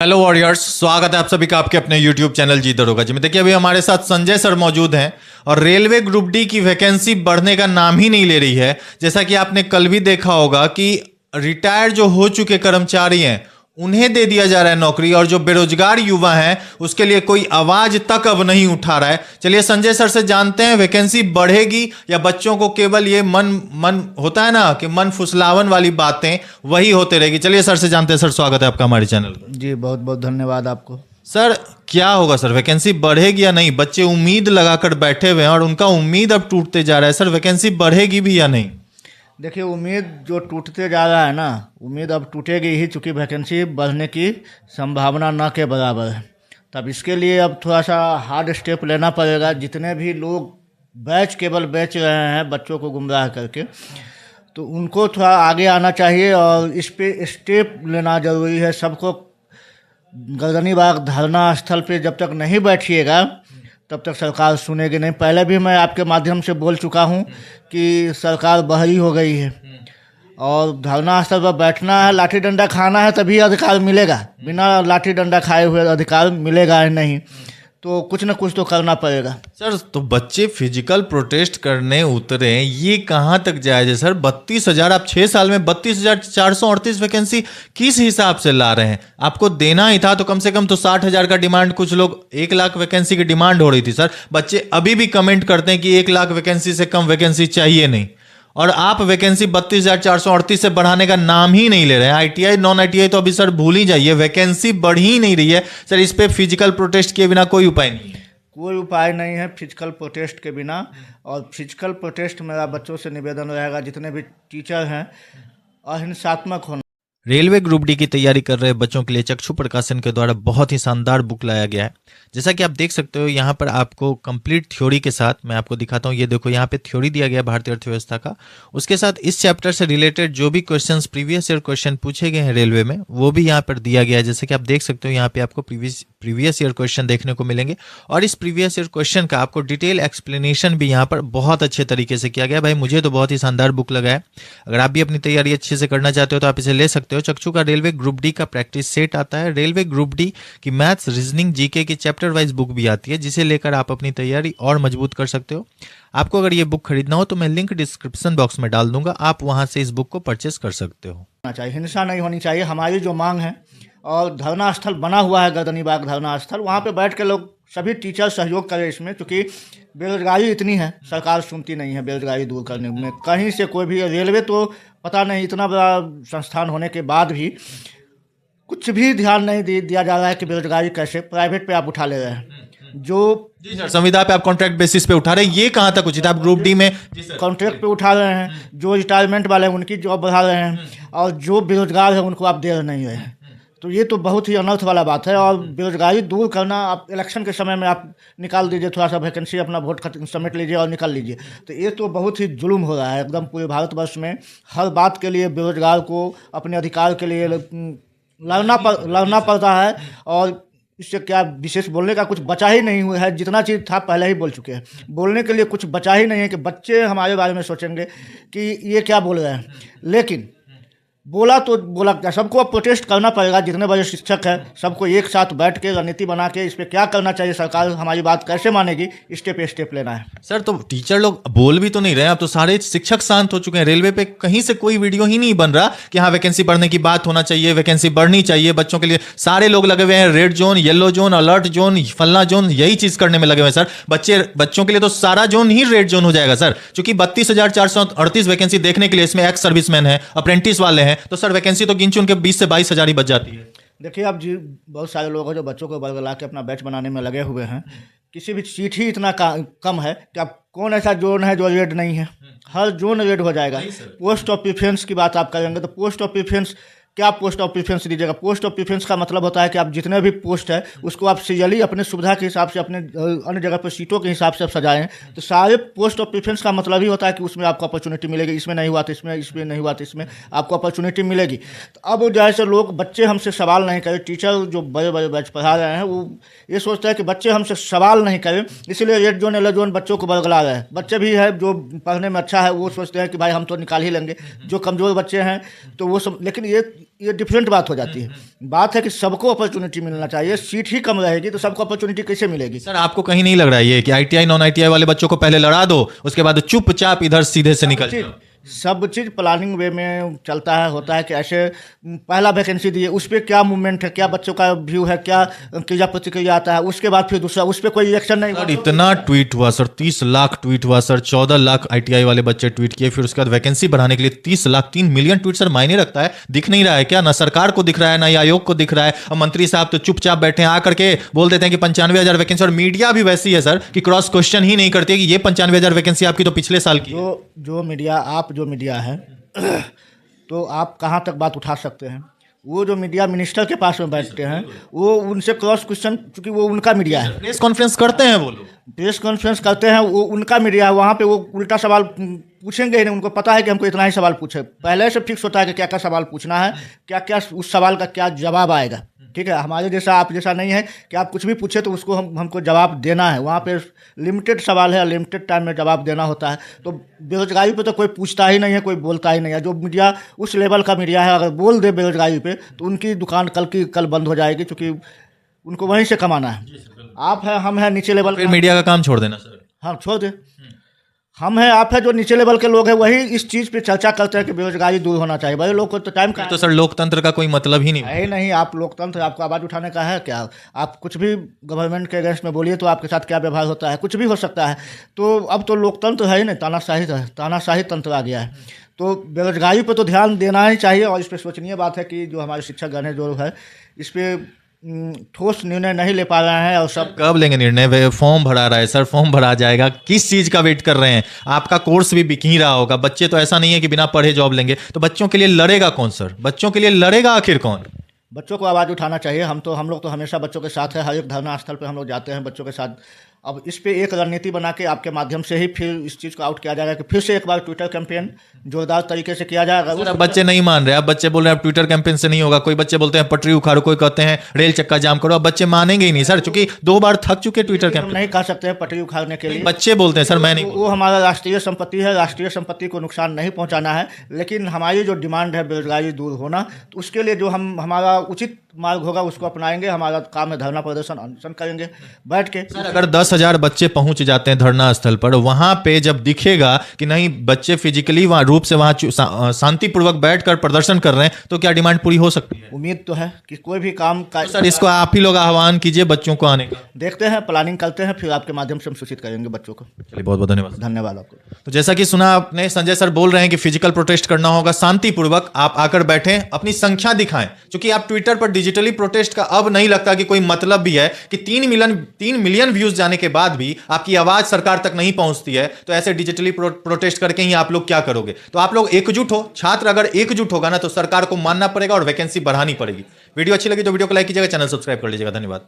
Hello warriors, स्वागत है आप सभी का आपके अपने यूट्यूब चैनल जी दरोगा जी में। देखिए अभी हमारे साथ संजय सर मौजूद हैं और रेलवे ग्रुप डी की वैकेंसी बढ़ने का नाम ही नहीं ले रही है। जैसा कि आपने कल भी देखा होगा कि रिटायर जो हो चुके कर्मचारी हैं उन्हें दे दिया जा रहा है नौकरी, और जो बेरोजगार युवा हैं उसके लिए कोई आवाज तक अब नहीं उठा रहा है। चलिए संजय सर से जानते हैं, वैकेंसी बढ़ेगी या बच्चों को केवल ये मन मन होता है ना कि मन फुसलावन वाली बातें वही होते रहेगी। चलिए सर से जानते हैं। सर स्वागत है आपका हमारे चैनल पर। जी बहुत बहुत धन्यवाद आपको। सर क्या होगा सर, वैकेंसी बढ़ेगी या नहीं? बच्चे उम्मीद लगाकर बैठे हुए हैं और उनका उम्मीद अब टूटते जा रहा है। सर वैकेंसी बढ़ेगी भी या नहीं? देखिए, उम्मीद जो टूटते जा रहा है ना, उम्मीद अब टूटेगी ही, चूँकि वैकेंसी बढ़ने की संभावना न के बराबर है। तब इसके लिए अब थोड़ा सा हार्ड स्टेप लेना पड़ेगा। जितने भी लोग केवल बेच रहे हैं बच्चों को गुमराह करके, तो उनको थोड़ा आगे आना चाहिए और इस पे स्टेप लेना ज़रूरी है। सबको गर्दनी बाग धरना स्थल पे जब तक नहीं बैठिएगा तब तक सरकार सुनेगी नहीं। पहले भी मैं आपके माध्यम से बोल चुका हूँ कि सरकार बहरी हो गई है और धरना स्थल पर बैठना है, लाठी डंडा खाना है तभी अधिकार मिलेगा। बिना लाठी डंडा खाए हुए अधिकार मिलेगा ही नहीं। तो कुछ न कुछ तो करना पड़ेगा। सर तो बच्चे फिजिकल प्रोटेस्ट करने उतरे, ये कहाँ तक जायज है सर? 32,000 आप 6 साल में 32,438 वैकेंसी किस हिसाब से ला रहे हैं? आपको देना ही था तो कम से कम तो 60,000 का डिमांड, कुछ लोग 1 लाख वैकेंसी की डिमांड हो रही थी। सर बच्चे अभी भी कमेंट करते हैं कि 1 लाख वैकेंसी से कम वैकेंसी चाहिए नहीं, और आप वैकेंसी 32,438 से बढ़ाने का नाम ही नहीं ले रहे हैं। आईटीआई नॉन आईटीआई तो अभी सर भूल ही जाइए, वैकेंसी बढ़ ही नहीं रही है। सर इस पे फिजिकल प्रोटेस्ट किए बिना कोई उपाय नहीं है? कोई उपाय नहीं है फिजिकल प्रोटेस्ट के बिना। और फिजिकल प्रोटेस्ट मेरा बच्चों से निवेदन रहेगा, जितने भी टीचर हैं अहिंसात्मक होना। रेलवे ग्रुप डी की तैयारी कर रहे बच्चों के लिए चक्षु प्रकाशन के द्वारा बहुत ही शानदार बुक लाया गया है। जैसा कि आप देख सकते हो यहाँ पर आपको कंप्लीट थ्योरी के साथ मैं आपको दिखाता हूँ। ये देखो यहाँ पे थ्योरी दिया गया भारतीय अर्थव्यवस्था का, उसके साथ इस चैप्टर से रिलेटेड जो भी क्वेश्चंस प्रीवियस ईयर क्वेश्चन पूछे गए हैं रेलवे में वो भी यहाँ पर दिया गया है। जैसे कि आप देख सकते हो यहाँ पे आपको प्रीवियस ईयर क्वेश्चन देखने को मिलेंगे, और इस प्रीवियस ईयर क्वेश्चन का आपको डिटेल एक्सप्लेनेशन भी यहाँ पर बहुत अच्छे तरीके से किया गया। भाई मुझे तो बहुत ही शानदार बुक लगा है। अगर आप भी अपनी तैयारी अच्छे से करना चाहते हो तो आप इसे ले सकते हो। चक्षु का रेलवे ग्रुप डी का प्रैक्टिस सेट आता है। रेलवे ग्रुप डी की मैथ्स, रीजनिंग, जीके की चैप्टर वाइज बुक भी आती है, जिसे लेकर आप अपनी तैयारी और मजबूत कर सकते हो। आपको अगर ये बुक खरीदना हो तो मैं लिंक डिस्क्रिप्शन बॉक्स में डाल दूंगा, आप वहां से इस बुक को परचेस कर सकते हो। चाहिए, हिंसा नहीं होनी चाहिए, हमारी जो मांग है। और धरना स्थल बना हुआ है गर्दनी बाग धरना स्थल, वहाँ पे बैठ के लोग सभी टीचर सहयोग करें इसमें, क्योंकि बेरोजगारी इतनी है, सरकार सुनती नहीं है बेरोजगारी दूर करने में। कहीं से कोई भी, रेलवे तो पता नहीं इतना बड़ा संस्थान होने के बाद भी कुछ भी ध्यान नहीं दिया जा रहा है कि बेरोजगारी कैसे प्राइवेट पे आप उठा ले रहे हैं। जो जी सर, संविदा पे आप कॉन्ट्रैक्ट बेसिस पे उठा रहे हैं, ये कहाँ तक उचित है? आप ग्रुप डी में कॉन्ट्रैक्ट पे उठा रहे हैं, जो रिटायरमेंट वाले हैं उनकी जॉब बढ़ा रहे हैं, और जो बेरोजगार है उनको आप दे नहीं रहे हैं। तो ये तो बहुत ही अनर्थ वाला बात है। और बेरोजगारी दूर करना, आप इलेक्शन के समय में आप निकाल दीजिए थोड़ा सा वैकेंसी, अपना वोट समेट लीजिए और निकाल लीजिए। तो ये तो बहुत ही जुल्म हो रहा है एकदम पूरे भारतवर्ष में। हर बात के लिए बेरोजगार को अपने अधिकार के लिए लड़ना पड़ता है, और इससे क्या विशेष बोलने का कुछ बचा ही नहीं हुआ है। जितना चीज़ था पहले ही बोल चुके हैं, बोलने के लिए कुछ बचा ही नहीं है कि बच्चे हमारे बारे में सोचेंगे कि ये क्या बोल रहे हैं। लेकिन बोला तो बोला क्या, सबको अब प्रोटेस्ट करना पड़ेगा। जितने बड़े शिक्षक हैं सबको एक साथ बैठ के रणनीति बना के इस पर क्या करना चाहिए, सरकार हमारी बात कैसे मानेगी, स्टेप लेना है। सर तो टीचर लोग बोल भी तो नहीं रहे, अब तो सारे शिक्षक शांत हो चुके हैं। रेलवे पे कहीं से कोई वीडियो ही नहीं बन रहा कि हाँ वैकेंसी बढ़ने की बात होना चाहिए, वैकेंसी बढ़नी चाहिए बच्चों के लिए। सारे लोग लगे हुए हैं red zone, yellow zone, alert zone, फलना जोन, यही चीज करने में लगे हुए हैं सर। बच्चों के लिए तो सारा जोन ही रेड जोन हो जाएगा सर, क्योंकि 32,438 वैकेंसी देखने के लिए इसमें एक्स सर्विसमैन है, अप्रेंटिस वाले हैं, तो सर वैकेंसी तो गिन चुन के 20 से 22,000 ही बच जाती है। देखिए अब जी, बहुत सारे लोग हैं जो बच्चों को बरगला के अपना बैच बनाने में लगे हुए हैं। किसी भी सीट ही इतना कम है कि अब कौन ऐसा जोन है जो रेड नहीं है? हर जोन रेड हो जाएगा। पोस्ट ऑफ प्रेफरेंस की बात आप करेंगे तो पोस्ट ऑफ प्रेफरेंस, क्या पोस्ट ऑफ प्रेफरेंस दीजिएगा? पोस्ट ऑफ प्रेफरेंस का मतलब होता है कि आप जितने भी पोस्ट है उसको आप सीरियली अपने सुविधा के हिसाब से, अपने अन्य जगह पर सीटों के हिसाब से आप सजाएं। तो सारे पोस्ट ऑफ प्रेफरेंस का मतलब ही होता है कि उसमें आपको अपॉर्चुनिटी मिलेगी। इसमें नहीं हुआ तो इसमें नहीं हुआ तो इसमें आपको अपॉर्चुनिटी मिलेगी। तो अब जैसे लोग, बच्चे हमसे सवाल नहीं करें, टीचर जो बड़े बड़े बैच पढ़ा रहे हैं वो ये सोचते हैं कि बच्चे हमसे सवाल नहीं करें, इसलिए रेड जोन येलो जोन बच्चों को बरगला रहे हैं। बच्चे भी है जो पढ़ने में अच्छा है वो सोचते हैं कि भाई हम तो निकाल ही लेंगे। जो कमज़ोर बच्चे हैं तो वो सब, लेकिन ये ये डिफरेंट बात हो जाती है। बात है कि सबको अपॉर्चुनिटी मिलना चाहिए, सीट ही कम रहेगी तो सबको अपॉर्चुनिटी कैसे मिलेगी? सर आपको कहीं नहीं लग रहा है ये कि आईटीआई नॉन आईटीआई वाले बच्चों को पहले लड़ा दो, उसके बाद चुपचाप इधर सीधे से निकल जाओ? सब चीज़ प्लानिंग वे में चलता है, होता है कि ऐसे पहला वैकेंसी दिए, उस पर क्या मूवमेंट है, क्या बच्चों का व्यू है, क्या क्रिया प्रतिक्रिया आता है, उसके बाद फिर दूसरा, उस पर कोई रिएक्शन नहीं सर हुआ। इतना ट्वीट हुआ सर, 30 लाख ट्वीट हुआ सर, 14 लाख आईटीआई वाले बच्चे ट्वीट किए, फिर उसके बाद वैकेंसी बढ़ाने के लिए 30 लाख, 3 मिलियन ट्वीट सर मायने रखता है? दिख नहीं रहा है क्या? ना सरकार को दिख रहा है, ना आयोग को दिख रहा है, और मंत्री साहब तो चुपचाप बैठे हैं, आकर के बोल देते हैं कि 95,000 वैकेंसी। और मीडिया भी वैसी है सर कि क्रॉस क्वेश्चन ही नहीं करती है कि ये 95,000 वैकेंसी आपकी तो पिछले साल की है। जो मीडिया है तो आप कहाँ तक बात उठा सकते हैं? वो जो मीडिया मिनिस्टर के पास में बैठते हैं, वो उनसे क्रॉस क्वेश्चन, क्योंकि वो उनका मीडिया है। प्रेस कॉन्फ्रेंस करते हैं वो लोग, प्रेस कॉन्फ्रेंस करते हैं, वो उनका मीडिया है, वहाँ पे वो उल्टा सवाल पूछेंगे ही नहीं। उनको पता है कि हमको इतना ही सवाल पूछे, पहले से फिक्स होता है कि क्या क्या सवाल पूछना है, क्या क्या उस सवाल का क्या जवाब आएगा। ठीक है, हमारे जैसा आप जैसा नहीं है कि आप कुछ भी पूछे तो उसको हमको जवाब देना है। वहाँ पे लिमिटेड सवाल है, लिमिटेड टाइम में जवाब देना होता है। तो बेरोजगारी पे तो कोई पूछता ही नहीं है, कोई बोलता ही नहीं है। जो मीडिया उस लेवल का मीडिया है, अगर बोल दे बेरोजगारी पे तो उनकी दुकान कल बंद हो जाएगी, क्योंकि उनको वहीं से कमाना है। आप है, हम है नीचे लेवल, फिर मीडिया का काम छोड़ देना सर। हाँ छोड़ दे, हम हैं, आप है, जो नीचे लेवल के लोग हैं वही इस चीज़ पे चर्चा करते हैं कि बेरोजगारी दूर होना चाहिए। भाई लोग को तो टाइम का तो सर लोकतंत्र का कोई मतलब ही नहीं है नहीं। आप लोकतंत्र, आपको आवाज़ उठाने का है क्या? आप कुछ भी गवर्नमेंट के अगेंस्ट में बोलिए तो आपके साथ क्या व्यवहार होता है, कुछ भी हो सकता है। तो अब तो लोकतंत्र है ही नहीं, तानाशाही तंत्र आ गया है। तो बेरोजगारी पर तो ध्यान देना ही चाहिए। और इस पर सोचनीय बात है कि जो हमारे शिक्षकगण हैं जो है इस पर ठोस निर्णय नहीं ले पा रहे हैं। और सब कब लेंगे निर्णय? फॉर्म भरा रहा है सर, फॉर्म भरा जाएगा, किस चीज का वेट कर रहे हैं? आपका कोर्स भी बिक ही रहा होगा, बच्चे तो ऐसा नहीं है कि बिना पढ़े जॉब लेंगे। तो बच्चों के लिए लड़ेगा कौन सर? बच्चों के लिए लड़ेगा आखिर कौन? बच्चों को आवाज़ उठाना चाहिए। हम लोग तो हमेशा बच्चों के साथ है, हर एक धरना स्थल पे हम लोग जाते हैं बच्चों के साथ। अब इस पे एक रणनीति बना के आपके माध्यम से ही फिर इस चीज़ को आउट किया जाएगा कि फिर से एक बार ट्विटर कैंपेन जोरदार तरीके से किया जाएगा। सर अब बच्चे नहीं मान रहे, अब बच्चे बोल रहे हैं अब ट्विटर कैंपेन से नहीं होगा। कोई बच्चे बोलते हैं पटरी उखाड़ो, कोई कहते हैं रेल चक्का जाम करो। अब बच्चे मानेंगे ही नहीं सर, क्योंकि 2 बार थक चुके ट्विटर हम कैंपेन। नहीं कह सकते हैं पटरी उखाड़ने के लिए, बच्चे बोलते हैं सर, मैं नहीं वो हमारा राष्ट्रीय संपत्ति है, राष्ट्रीय संपत्ति को नुकसान नहीं पहुंचाना है। लेकिन हमारी जो डिमांड है बेरोजगारी दूर होना, तो उसके लिए जो हमारा उचित मार्ग होगा उसको अपनाएंगे। हमारा काम है धरना प्रदर्शन, अनशन करेंगे बैठ के। सर अगर 10,000 बच्चे पहुंच जाते हैं धरना स्थल पर, वहां पे जब दिखेगा कि नहीं बच्चे फिजिकली वहां रूप से वहां शांतिपूर्वक बैठकर प्रदर्शन कर रहे हैं, तो क्या डिमांड पूरी हो सकती है? उम्मीद तो है कि कोई भी काम का तो सर इसको आप ही लोग आह्वान कीजिए बच्चों को आने का। देखते हैं, प्लानिंग करते हैं, फिर आपके माध्यम से हम सूचित करेंगे बच्चों को। चलिए बहुत बहुत धन्यवाद। धन्यवाद आपको। तो जैसा कि सुना आपने, संजय सर बोल रहे हैं कि फिजिकल प्रोटेस्ट करना होगा, शांतिपूर्वक आप आकर बैठें, अपनी संख्या दिखाएं। क्योंकि आप ट्विटर पर डिजिटली प्रोटेस्ट का अब नहीं लगता कि कोई मतलब भी है कि 3 मिलियन व्यूज जाने के बाद भी आपकी आवाज सरकार तक नहीं पहुंचती है। तो ऐसे डिजिटली प्रोटेस्ट करके ही आप लोग क्या करोगे? तो आप लोग एकजुट हो, छात्र अगर एकजुट होगा ना तो सरकार को मानना पड़ेगा और वैकेंसी बढ़ानी पड़ेगी। वीडियो अच्छी लगी तो वीडियो को लाइक कीजिएगा, चैनल सब्सक्राइब कर लीजिएगा। धन्यवाद।